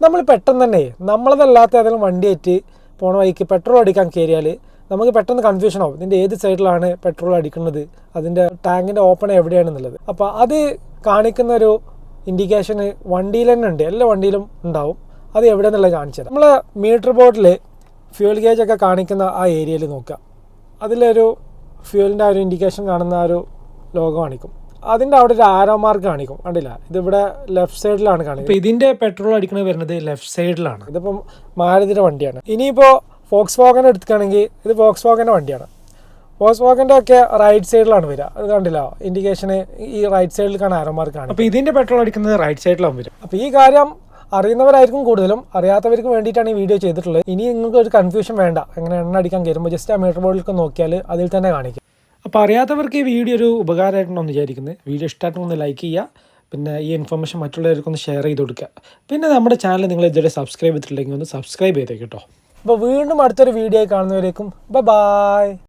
നമ്മൾ പെട്ടെന്ന് തന്നെ നമ്മളതല്ലാത്ത ഏതെങ്കിലും വണ്ടിയായിട്ട് പോണ വഴിക്ക് പെട്രോൾ അടിക്കാൻ കയറിയാൽ നമുക്ക് പെട്ടെന്ന് കൺഫ്യൂഷൻ ആവും ഇതിൻ്റെ ഏത് സൈഡിലാണ് പെട്രോൾ അടിക്കുന്നത്, അതിൻ്റെ ടാങ്കിൻ്റെ ഓപ്പൺ എവിടെയാണെന്നുള്ളത്. അപ്പോൾ അത് കാണിക്കുന്ന ഒരു ഇൻഡിക്കേഷൻ വണ്ടിയിൽ തന്നെ ഉണ്ട്, എല്ലാ വണ്ടിയിലും ഉണ്ടാവും. അത് എവിടെയെന്നുള്ളത് കാണിച്ചു തരാം. നമ്മൾ മീറ്റർ ബോർഡിൽ ഫ്യൂൽ ഗേജ് ഒക്കെ കാണിക്കുന്ന ആ ഏരിയയിൽ നോക്കുക. അതിലൊരു ഫ്യൂലിൻ്റെ ആ ഒരു ഇൻഡിക്കേഷൻ കാണുന്ന ആ ഒരു ലോഗോ കാണിക്കും. അതിൻ്റെ അവിടെ ഒരു ആരോ മാർക്ക് കാണിക്കും, കണ്ടില്ല? ഇതിവിടെ ലെഫ്റ്റ് സൈഡിലാണ് കാണിക്കുന്നത്. ഇപ്പോൾ ഇതിൻ്റെ പെട്രോൾ അടിക്കുന്നത് വരുന്നത് ലെഫ്റ്റ് സൈഡിലാണ്. ഇതിപ്പം മാരുതിയുടെ വണ്ടിയാണ്. ഇനിയിപ്പോൾ ഫോക്സ് വാഗൻ എടുക്കുകയാണെങ്കിൽ ഇത് ഫോക്സ് വാഗൻ്റെ വണ്ടിയാണ്. ഫോക്സ് വാഗൻ്റെ ഒക്കെ റൈറ്റ് സൈഡിലാണ് വരിക. അത് കണ്ടില്ല, ഇൻഡിക്കേഷന് ഈ റൈറ്റ് സൈഡിലേക്കാണ് ആരോ മാർക്ക് കാണുന്നത്. അപ്പോൾ ഇതിൻ്റെ പെട്രോൾ അടിക്കുന്നത് റൈറ്റ് സൈഡിലാവും വരും. അപ്പോൾ ഈ കാര്യം അറിയുന്നവരായിരിക്കും കൂടുതലും, അറിയാത്തവർക്ക് വേണ്ടിയിട്ടാണ് ഈ വീഡിയോ ചെയ്തിട്ടുള്ളത്. ഇനി നിങ്ങൾക്ക് ഒരു കൺഫ്യൂഷൻ വേണ്ട. അങ്ങനെ എണ്ണ അടിക്കാൻ കയറുമ്പോൾ ജസ്റ്റ് ആ മീറ്റർ ബോർഡിലേക്ക് നോക്കിയാൽ അതിൽ തന്നെ കാണിക്കും. അപ്പോൾ അറിയാത്തവർക്ക് ഈ വീഡിയോ ഒരു ഉപകാരമായിട്ടുണ്ടെന്ന് വിചാരിക്കുന്നത്. വീഡിയോ ഇഷ്ടമായിട്ടൊന്ന് ലൈക്ക് ചെയ്യുക, പിന്നെ ഈ ഇൻഫർമേഷൻ മറ്റുള്ളവർക്കൊന്ന് ഷെയർ ചെയ്ത് കൊടുക്കുക. പിന്നെ നമ്മുടെ ചാനൽ നിങ്ങൾ ഇതുവരെ സബ്സ്ക്രൈബ് ചെയ്തിട്ടില്ലെങ്കിൽ ഒന്ന് സബ്സ്ക്രൈബ് ചെയ്തേക്ക് കേട്ടോ. അപ്പോൾ വീണ്ടും അടുത്തൊരു വീഡിയോ കാണുന്നവരേക്കും ബൈ.